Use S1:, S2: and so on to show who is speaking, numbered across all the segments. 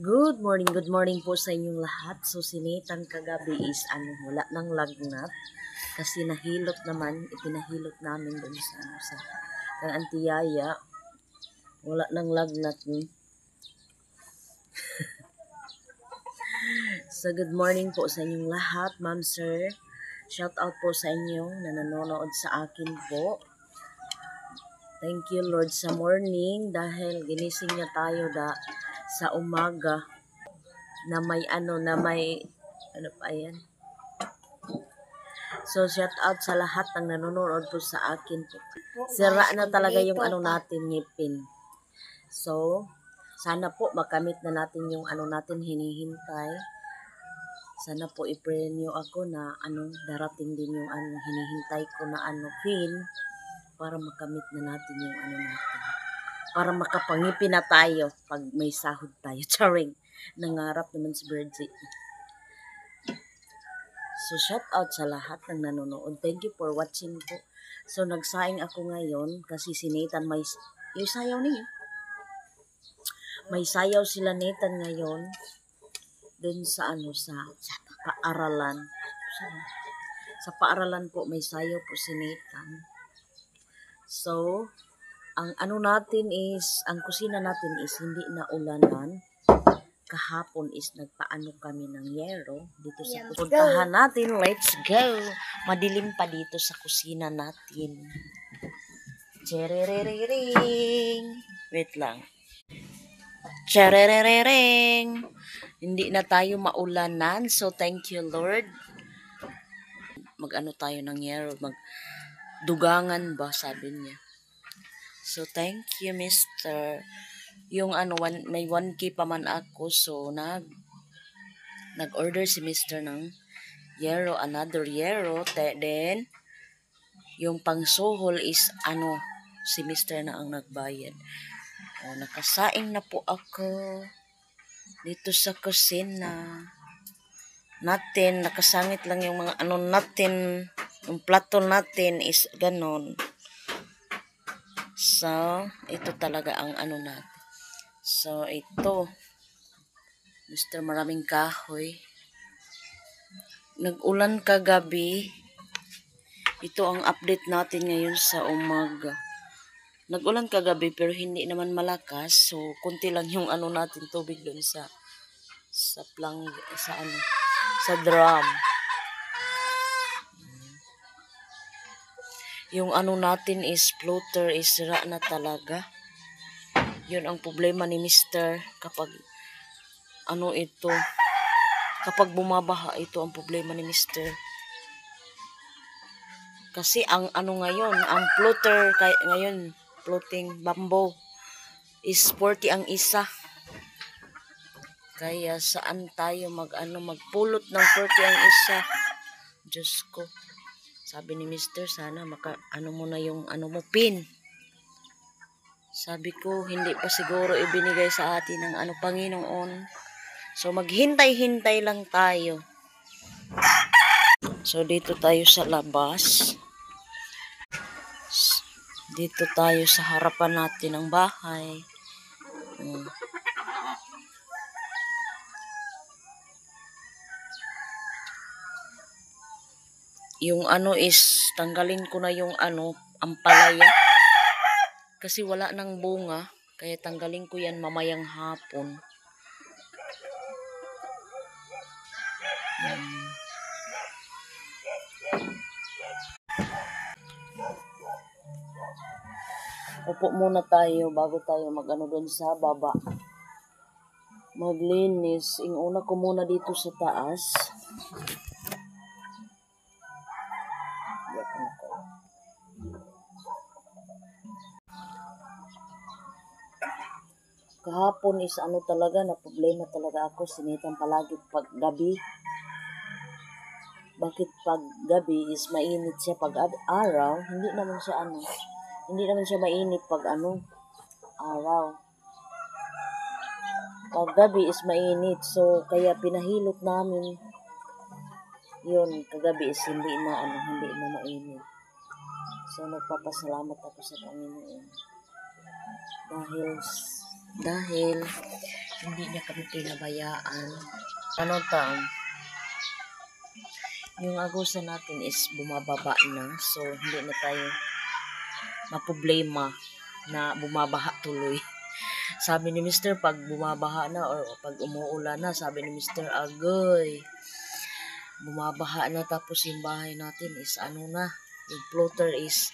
S1: Good morning po sa inyong lahat. So, sinitan kagabi is wala nang lagnat. Kasi nahilot naman, ipinahilot namin dun sa kang Auntie Yaya. Wala nang lagnat ni. So, good morning po sa inyong lahat, ma'am, sir. Shout out po sa inyong na nanonood sa akin po. Thank you, Lord, sa morning dahil ginising niya tayo sa umaga na may pa yan. So, shout out sa lahat ng nanonood po sa akin po. Sira na talaga yung natin, ngipin. So, sana po makamit na natin yung natin hinihintay. Sana po i-pray niyo ako na darating din yung hinihintay ko na pin para makamit na natin yung natin. Para makapangipin na tayo pag may sahod tayo. Charing. Nangarap naman si Virgie. So, shout out sa lahat ng nanonood. Thank you for watching po. So, nagsaing ako ngayon kasi si Nathan yung sayaw niya. May sayaw sila Nathan ngayon dun sa paaralan. Sa paaralan po may sayaw po si Nathan. So, ang ang kusina natin is hindi na ulanan. Kahapon is nagpaano kami ng yero dito sa puntahan natin. Let's go! Madilim pa dito sa kusina natin. Cherererering! Wait lang. Cherererering! Hindi na tayo maulanan. So, thank you, Lord. Tayo ng yero. Magdugangan ba, sabi niya. So, thank you, Mr. Yung may 1K pa man ako. So, nag-order si Mr. ng yero, another yero. Then, yung pangsuhol is si Mr. na ang nagbayad. O, nakasaing na po ako dito sa kusina natin. Nakasangit lang yung mga natin, yung plato natin is ganon. So, ito talaga ang natin. So, ito. Mr. Maraming Kahoy. Nag-ulan kagabi. Ito ang update natin ngayon sa umaga. Nag-ulan kagabi pero hindi naman malakas. So, kunti lang yung natin tubig doon sa drum. Yung natin is floater is sira na talaga. Yun ang problema ni Mr. Kapag kapag bumabaha, ito ang problema ni Mr. Kasi ang ngayon, ang floater ngayon, floating bamboo is 40 ang isa. Kaya saan tayo magpulot ng 40 ang isa? Diyos ko. Sabi ni Mr. sana mo na yung mo pin. Sabi ko, hindi pa siguro ibinigay sa atin ng Panginoon. So, maghintay-hintay lang tayo. So, dito tayo sa labas. Dito tayo sa harapan natin ng bahay. Yung is, tanggalin ko na yung ampalaya. Kasi wala nang bunga. Kaya tanggalin ko yan mamayang hapon. Upo muna tayo bago tayo doon sa baba. Maglinis. Una ko muna dito sa taas. Kahapon is talaga na problema talaga ako. Sinitan palagi pag gabi. Bakit pag gabi is mainit siya, pag araw hindi naman siya mainit pag araw. Pag gabi is mainit. So kaya pinahilot namin. Yun, kagabi is hindi na mainit. So nagpapasalamat ako sa Panginoon. Dahil dahil hindi niya kami pinabayaan. Ano taon? Yung agusan natin is bumababa na. So, hindi na tayo maproblema na bumabaha tuloy. Sabi ni Mr. pag bumabaha na or pag umuulan na, sabi ni Mr. Agoy, bumabaha na tapos yung bahay natin is ano na, yung floater is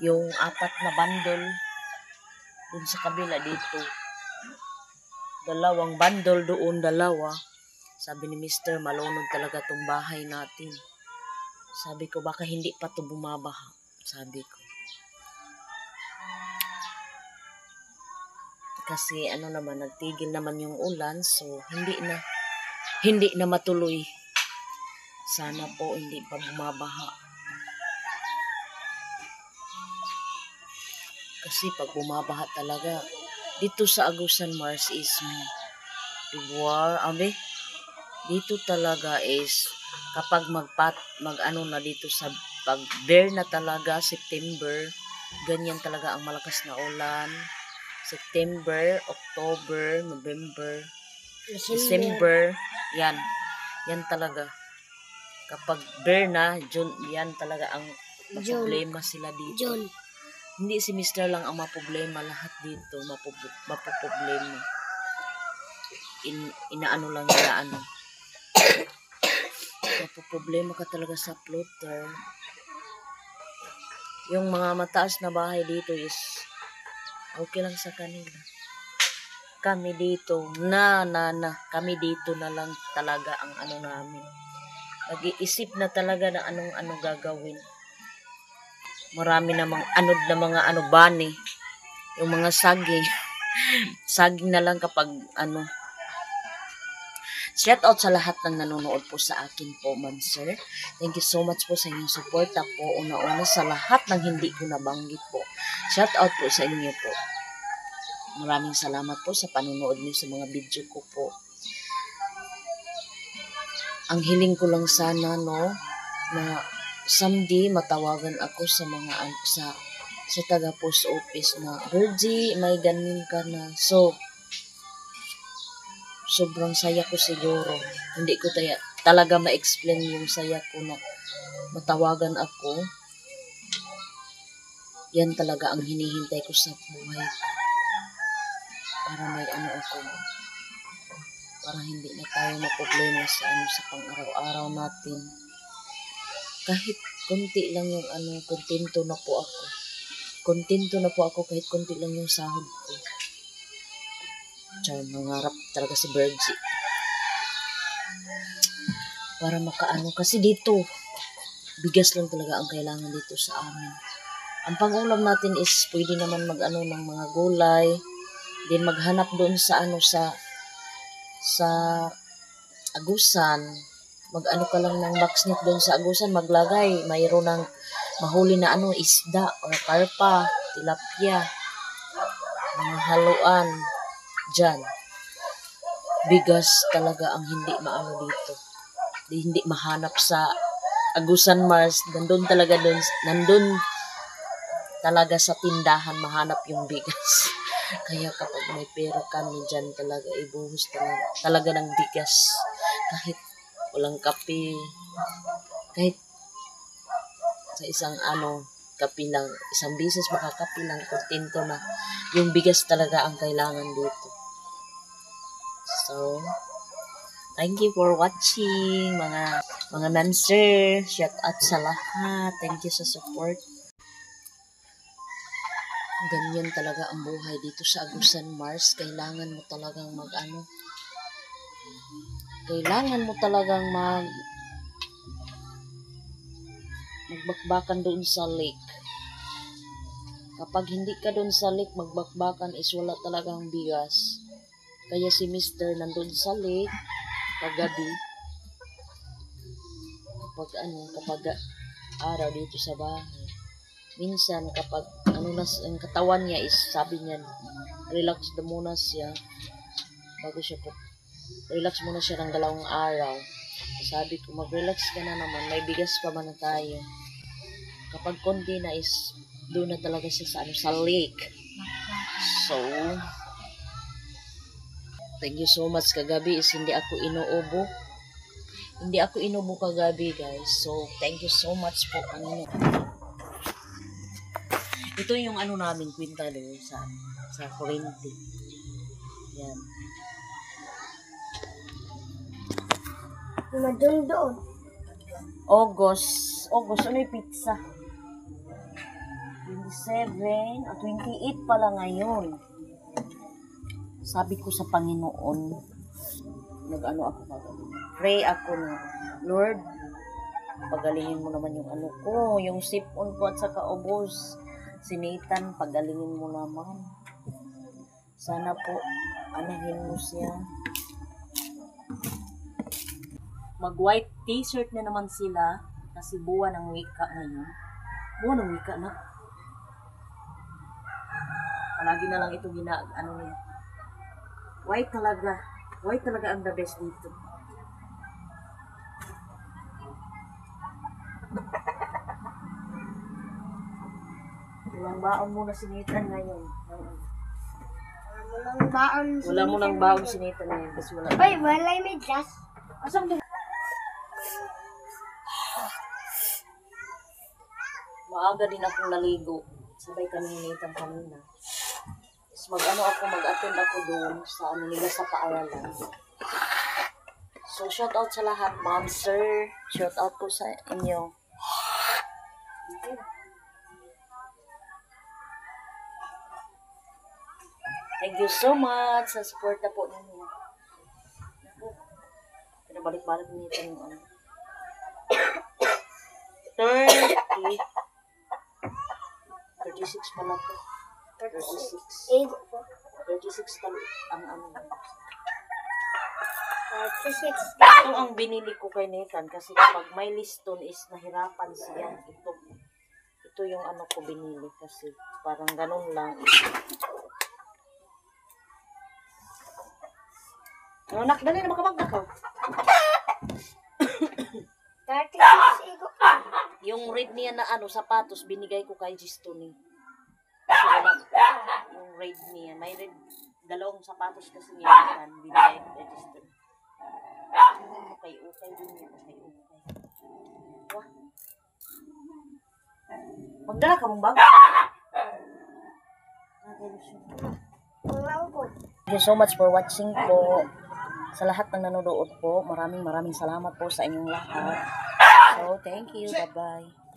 S1: yung 4 na bundle dun sa kabila dito. 2 bundle doon, 2. Sabi ni Mr. malunod talaga tong bahay natin. Sabi ko, baka hindi pa to bumabaha. Sabi ko. Kasi ano naman, nagtigil naman yung ulan. So, hindi na matuloy. Sana po hindi pa bumabaha. Kasi pag bumabaha talaga, dito sa Agusan Mars is dito talaga is kapag mag-ano na dito sa pag-bear na talaga September, ganyan talaga ang malakas na ulan. September, October, November, December, yan talaga. Kapag bear na, June, yan talaga ang problema sila dito. Hindi si Mr. lang ang maproblema, lahat dito mapoproblema. Inaano lang nila mapoproblema ka talaga sa floater. Yung mga mataas na bahay dito is okay lang sa kanila. Kami dito kami dito na lang talaga ang ano namin. Nag-iisip na talaga na anong gagawin. Marami namang anod na mga bani. Yung mga saging. Saging na lang kapag Shout out sa lahat ng nanonood po sa akin po, ma'am sir. Thank you so much po sa inyong suporta po. Una-una sa lahat ng hindi ko nabanggit po. Shout out po sa inyo po. Maraming salamat po sa panonood niyo sa mga video ko po. Ang hiling ko lang sana na someday matawagan ako sa mga sa taga post office na, Virgie, may ganin ka na. So, sobrang saya ko siguro. Hindi ko talaga ma-explain yung saya ko na matawagan ako. Yan talaga ang hinihintay ko sa buhay. Para may ako. Para hindi na tayo maproblema sa pang-araw-araw natin. Kahit konti lang yung kontento na po ako. Kontento na po ako kahit konti lang yung sahod ko. Tsaka nangarap talaga si Virgie. Para kasi dito, bigas lang talaga ang kailangan dito sa amin. Ang pang-ulam natin is pwede naman ng mga gulay. Then maghanap doon sa sa Agusan. Mag-ano ka lang ng box net doon sa Agusan, maglagay. Mayroon ng mahuli na isda o karpa, tilapia, mga haluan. Diyan. Bigas talaga ang hindi maano dito. Hindi mahanap sa Agusan Mars. Nandun talaga sa tindahan mahanap yung bigas. Kaya kapag may pera kami dyan talaga, ibuhos talaga ng bigas. Kahit walang kape, kahit sa isang kape lang, isang bisis makakape lang, kontento na. Yung bigas talaga ang kailangan dito. So, thank you for watching, mga nancer. Shout out sa lahat. Thank you sa support. Ganyan talaga ang buhay dito sa Agusan Mars. Kailangan mo talagang magbakbakan doon sa lake. Kapag hindi ka doon sa lake magbakbakan is wala talagang bigas. Kaya si Mr. nandun sa lake paggabi. Kapag araw dito sa bahay. Minsan kapag ang katawan niya is sabi niya relax na muna siya bago siya relax muna siya ng 2 araw. Sabi ko mag-relax ka na naman, may bigas pa man na tayo. Kapag konti na is doon na talaga siya sa lake. So Thank you so much kagabi is hindi ako inuubo. Hindi ako inubo kagabi guys. So thank you so much po Panginoon. Ito yung ano namin kwintalo sa kurente. Yan.
S2: Doon.
S1: August, ano yung pizza? 27, 28 pala ngayon. Sabi ko sa Panginoon, nag-ano ako kagabi. Pray ako na, Lord, pagalingin mo naman yung ano ko, yung sipon ko at saka ubos. Si Nathan, pagalingin mo naman. Sana po, anahin mo siya. Mag-white t-shirt na naman sila kasi buwan ng wika ngayon. Buwan ng wika na. Palagi na lang ito ano niya. White talaga. White talaga ang the best dito. Walang baon muna si Nathan ngayon. Wala mo nang baon si Nathan ngayon kasi wala.
S2: Ay, wala may gas.
S1: Asam din? Maaga din akong naligo. Sabay kami ni Nathan kanina. Mag-attend ako doon sa ano nila sa paaralan. So, shout out sa lahat, ma'am, sir. Shout out po sa inyo. Thank you so much sa support na po ninyo. Pinabalik-balik nito yung ano. 36 pala po. 36 talo ang ano.
S2: 36.
S1: Ito ang binili ko kay Nathan kasi kapag may liston is nahirapan siya. Ito yung ano ko binili kasi parang ganun lang. No, nak, dali na makabag ako.
S2: 36 igo.
S1: Yung red niya na ano, sapatos, binigay ko kay Gistoni. Kasi wala, yung red niya, may red, dalawang sapatos kasi niya, binigay ko kay Gistoni. Okay din yun, okay. Wah. Magdala ka mong bag? Thank you so much for watching po. Sa lahat ng nanonood po, maraming salamat po sa inyong lahat. So, thank you. Bye-bye.